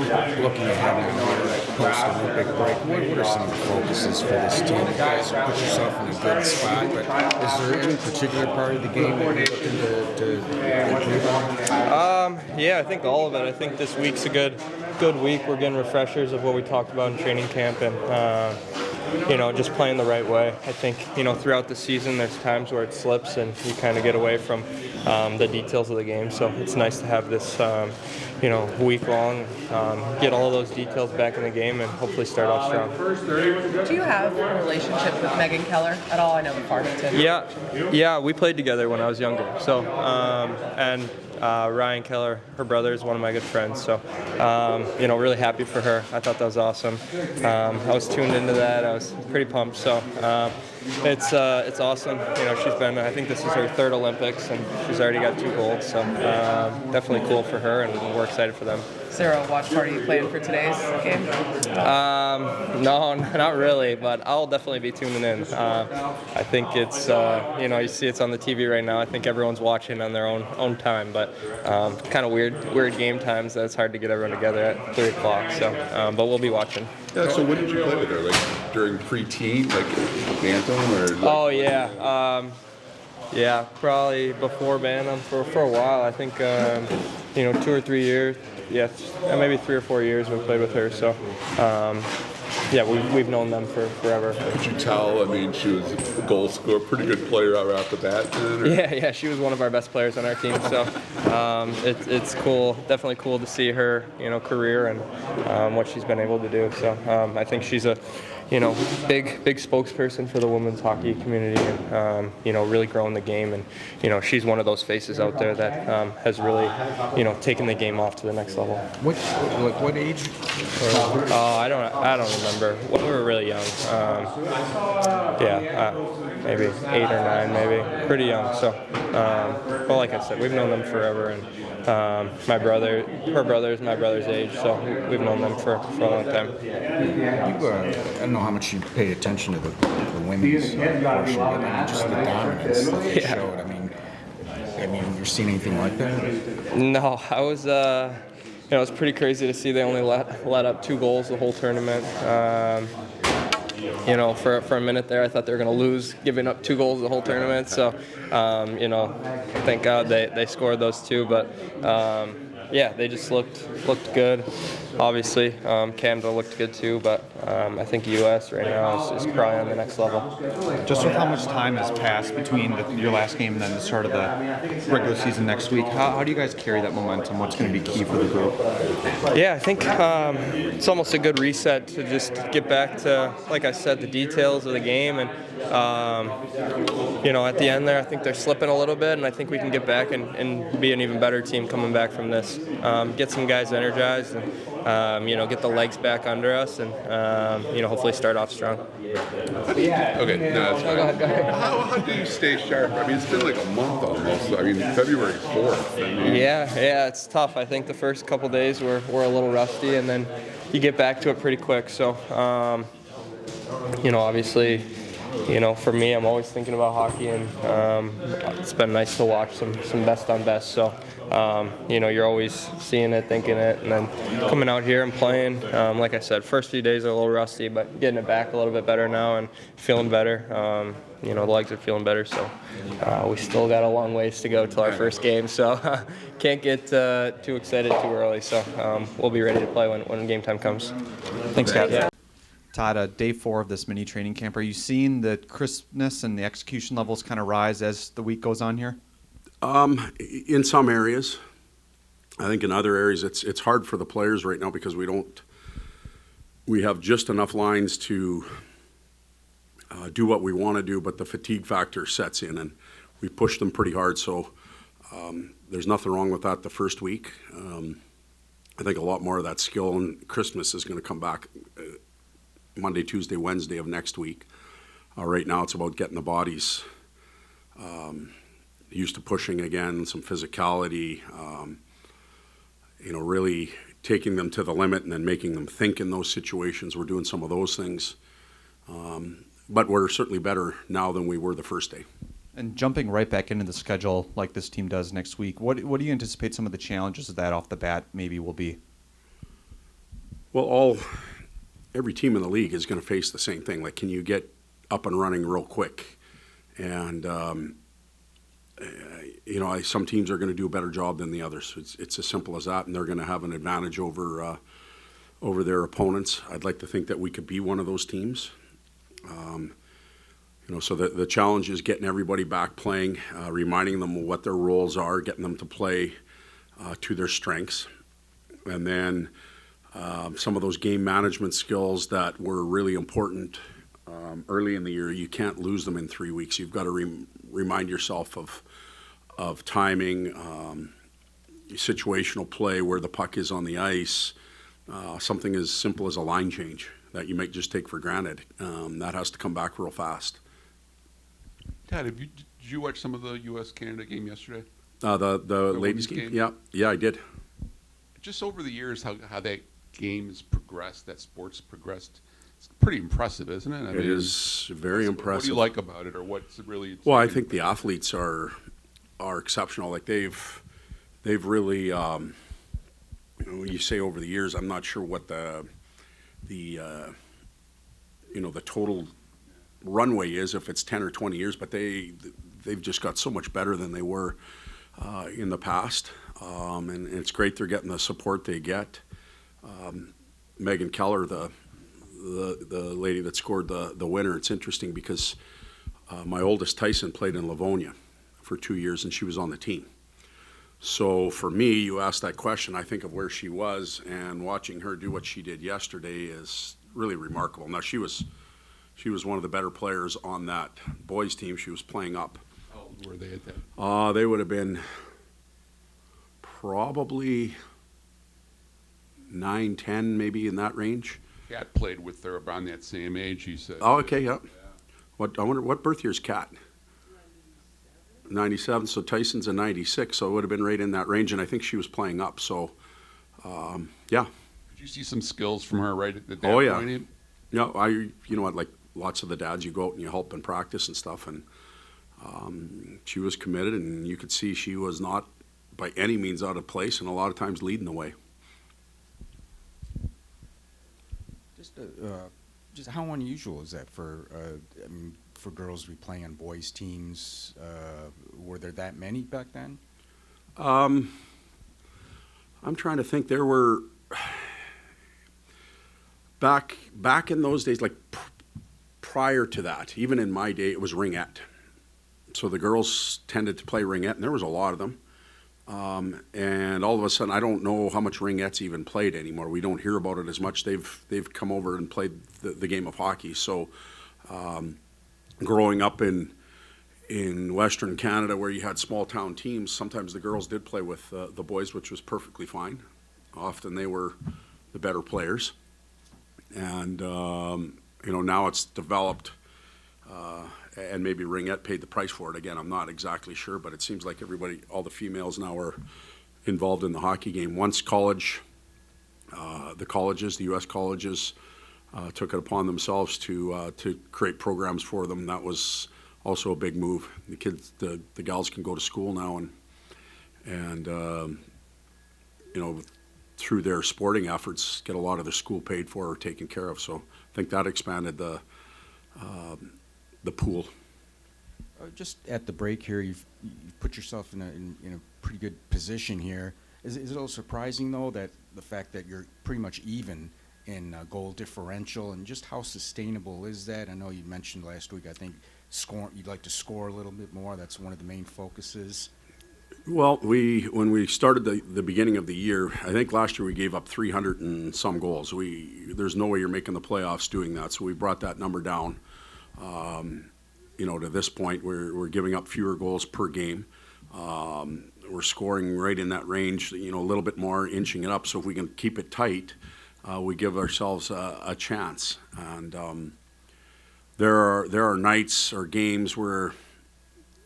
looking ahead now, post-Olympic break, what are some of the focuses for this team? You guys put yourself in a good spot, but is there any particular part of the game that you're looking to improve on? Yeah, I think all of it. I think this week's a good week. We're getting refreshers of what we talked about in training camp and just playing the right way. I think, throughout the season there's times where it slips and you kind of get away from the details of the game. So it's nice to have this, week long, get all of those details back in the game and hopefully start off strong. Do you have a relationship with Megan Keller at all? I know the Farmington. Yeah, we played together when I was younger. So, Ryan Keller, her brother, is one of my good friends. So, really happy for her. I thought that was awesome. I was tuned into that. I was pretty pumped. So, it's awesome. She's been, I think this is her third Olympics, and she's already got 2 golds. So, definitely cool for her, and we're excited for them. Is there a watch party you planned for today's game? No, not really, but I'll definitely be tuning in. I think it's, you see it's on the TV right now. I think everyone's watching on their own time, but kind of weird game times that it's hard to get everyone together at 3 o'clock. So, but we'll be watching. Yeah, so when did you play with her? Like during pre-teen, like Bantam, or? Like... Oh yeah. Yeah, probably before Bantam for a while. I think 2 or 3 years. Yeah, maybe 3 or 4 years we played with her. So, we've known them for forever. Could you tell? I mean, she was a goal scorer, pretty good player right off the bat. Yeah, she was one of our best players on our team. So, it's cool, definitely cool to see her, career and what she's been able to do. So, I think she's a big spokesperson for the women's hockey community and, really growing the game. And, she's one of those faces out there that has really, taken the game off to the next level. What age? I don't remember. When we were really young. Maybe 8 or 9, maybe. Pretty young. So, well, like I said, we've known them forever. And her brother is my brother's age, so we've known them for a long time. I don't know how much you pay attention to the women's portion, but just the dominance that they showed. I mean, you seen anything like that? No, I was. It was pretty crazy to see they only let up 2 goals the whole tournament. For a minute there, I thought they were going to lose, giving up 2 goals the whole tournament. So, thank God they scored those 2. But they just looked good. Obviously, Canada looked good too, but I think U.S. right now is probably on the next level. Just with how much time has passed between your last game and then the start of the regular season next week, how do you guys carry that momentum? What's going to be key for the group? Yeah, I think it's almost a good reset to just get back to, like I said, the details of the game. And, at the end there, I think they're slipping a little bit, and I think we can get back and be an even better team coming back from this. Get some guys energized and, get the legs back under us and, hopefully start off strong. Okay, no, that's fine. Go ahead. How do you stay sharp? I mean, it's been like a month almost. I mean, February 4th. Yeah, it's tough. I think the first couple days we're a little rusty, and then you get back to it pretty quick. So, obviously, for me, I'm always thinking about hockey, and it's been nice to watch some best on best. So, you're always seeing it, thinking it, and then coming out here and playing. Like I said, first few days are a little rusty, but getting it back a little bit better now and feeling better. The legs are feeling better, so we still got a long ways to go till our first game. So can't get too excited too early. So we'll be ready to play when game time comes. Thanks, guys. Yeah. Todd, day 4 of this mini training camp, are you seeing the crispness and the execution levels kind of rise as the week goes on here? In some areas. I think in other areas it's hard for the players right now because we have just enough lines to do what we want to do, but the fatigue factor sets in and we push them pretty hard. So there's nothing wrong with that the first week. I think a lot more of that skill and crispness is going to come back Monday, Tuesday, Wednesday of next week. Right now it's about getting the bodies used to pushing again, some physicality, really taking them to the limit and then making them think in those situations. We're doing some of those things. But we're certainly better now than we were the first day. And jumping right back into the schedule like this team does next week, what do you anticipate some of the challenges of that off the bat maybe will be? Well, every team in the league is going to face the same thing. Like, can you get up and running real quick? And some teams are going to do a better job than the others. It's as simple as that, and they're going to have an advantage over their opponents. I'd like to think that we could be one of those teams. So the challenge is getting everybody back playing, reminding them what their roles are, getting them to play to their strengths, and then some of those game management skills that were really important early in the year. You can't lose them in 3 weeks. You've got to remind yourself of timing, situational play, where the puck is on the ice, something as simple as a line change that you might just take for granted. That has to come back real fast. Dad, did you watch some of the U.S.-Canada game yesterday? The ladies' game? Yeah, I did. Just over the years, how that game has progressed, that sport's progressed, it's pretty impressive, isn't it? It is very impressive. What do you like about it, or what's it really? Well, I think the athletes are exceptional. Like they've really, you say over the years, I'm not sure what the total runway is, if it's 10 or 20 years, but they've just got so much better than they were in the past, and it's great they're getting the support they get. Megan Keller, the lady that scored the winner, it's interesting because my oldest Tyson played in Livonia for 2 years, and she was on the team. So for me, you ask that question, I think of where she was, and watching her do what she did yesterday is really remarkable. Now, she was one of the better players on that boys team. She was playing up. How old were they at that? They would have been probably 9, 10, maybe in that range. Kat played with her around that same age, he said. Oh, okay, yeah. I wonder what birth year's Kat? 97, so Tyson's a 96, so it would have been right in that range, and I think she was playing up, so, yeah. Did you see some skills from her right at that Oh, yeah. point? Yeah, you know what, like lots of the dads, you go out and you help in practice and stuff, and she was committed, and you could see she was not by any means out of place, and a lot of times leading the way. Just how unusual is that for girls to be playing on boys' teams? Were there that many back then? I'm trying to think. There were back in those days, like prior to that, even in my day, it was ringette. So the girls tended to play ringette, and there was a lot of them. And all of a sudden, I don't know how much ringette's even played anymore. We don't hear about it as much. They've come over and played the game of hockey. So growing up in Western Canada, where you had small town teams, sometimes the girls did play with the boys, which was perfectly fine. Often they were the better players. And now it's developed. And maybe ringette paid the price for it. Again, I'm not exactly sure, but it seems like all the females now are involved in the hockey game. Once the U.S. colleges took it upon themselves to create programs for them, that was also a big move. The kids, the gals can go to school now and through their sporting efforts, get a lot of their school paid for or taken care of. So I think that expanded the pool. Just at the break here, you've put yourself in a pretty good position here. Is it a little surprising, though, that the fact that you're pretty much even in goal differential, and just how sustainable is that? I know you mentioned last week, I think, you'd like to score a little bit more. That's one of the main focuses. Well, when we started the beginning of the year, I think last year we gave up 300 and some goals. There's no way you're making the playoffs doing that, so we brought that number down. To this point, we're giving up fewer goals per game. We're scoring right in that range, a little bit more, inching it up. So if we can keep it tight, we give ourselves a chance. And there are nights or games where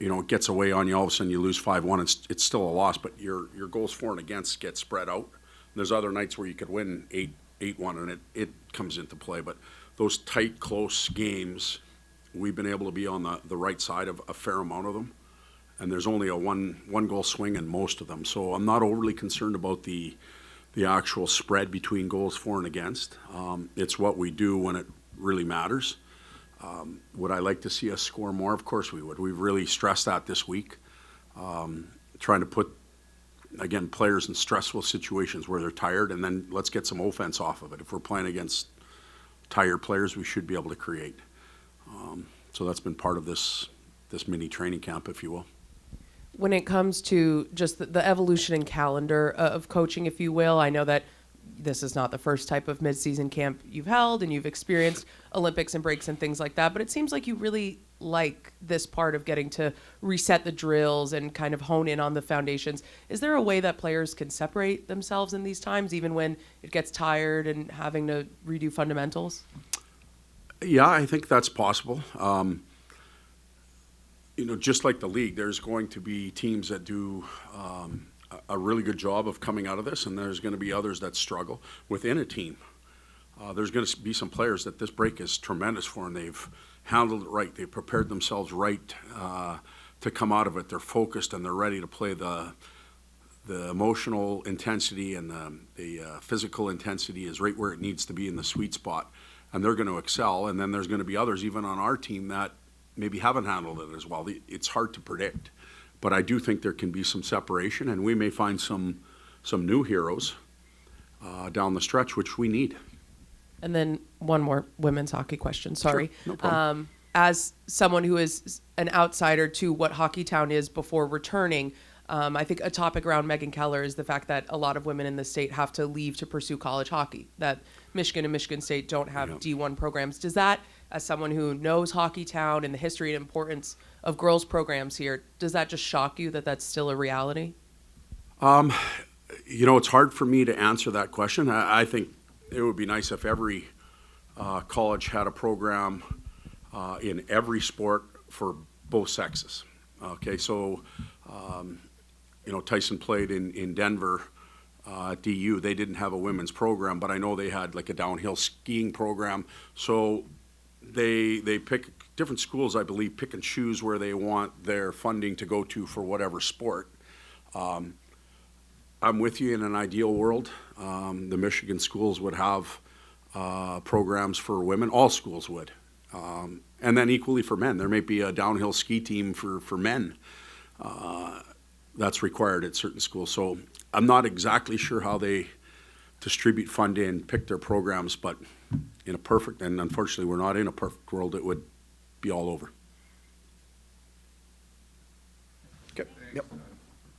it gets away on you. All of a sudden, you lose 5-1. It's still a loss, but your goals for and against get spread out. And there's other nights where you could win 8-1, and it comes into play. But those tight, close games, we've been able to be on the right side of a fair amount of them, and there's only a one goal swing in most of them. So I'm not overly concerned about the the actual spread between goals for and against. It's what we do when it really matters. Would I like to see us score more? Of course we would. We've really stressed that this week, trying to put, again, players in stressful situations where they're tired, and then let's get some offense off of it. If we're playing against tired players, we should be able to create. So that's been part of this mini training camp, if you will. When it comes to just the evolution and calendar of coaching, if you will, I know that this is not the first type of midseason camp you've held, and you've experienced Olympics and breaks and things like that, but it seems like you really like this part of getting to reset the drills and kind of hone in on the foundations. Is there a way that players can separate themselves in these times, even when it gets tired and having to redo fundamentals? Yeah, I think that's possible. Just like the league, there's going to be teams that do a really good job of coming out of this, and there's going to be others that struggle within a team. There's going to be some players that this break is tremendous for, and they've handled it right. They've prepared themselves right to come out of it. They're focused and they're ready to play the emotional intensity, and the physical intensity is right where it needs to be in the sweet spot, and they're going to excel. And then there's going to be others, even on our team, that maybe haven't handled it as well. It's hard to predict, but I do think there can be some separation, and we may find some new heroes down the stretch, which we need. And then one more women's hockey question. Sorry. Sure, no problem. As someone who is an outsider to what Hockeytown is before returning, I think a topic around Megan Keller is the fact that a lot of women in the state have to leave to pursue college hockey, that Michigan and Michigan State don't have D1 programs. Does that, as someone who knows Hockeytown and the history and importance of girls programs here, does that just shock you that that's still a reality? It's hard for me to answer that question. I think it would be nice if every college had a program in every sport for both sexes. Okay, so Tyson played in Denver at DU. They didn't have a women's program, but I know they had like a downhill skiing program. So they pick different schools, I believe, pick and choose where they want their funding to go to for whatever sport. I'm with you. In an ideal world, the Michigan schools would have programs for women. All schools would. And then equally for men. There may be a downhill ski team for men that's required at certain schools. So I'm not exactly sure how they distribute funding and pick their programs, but in a perfect, and unfortunately we're not in a perfect world, it would be all over. Okay. Yep.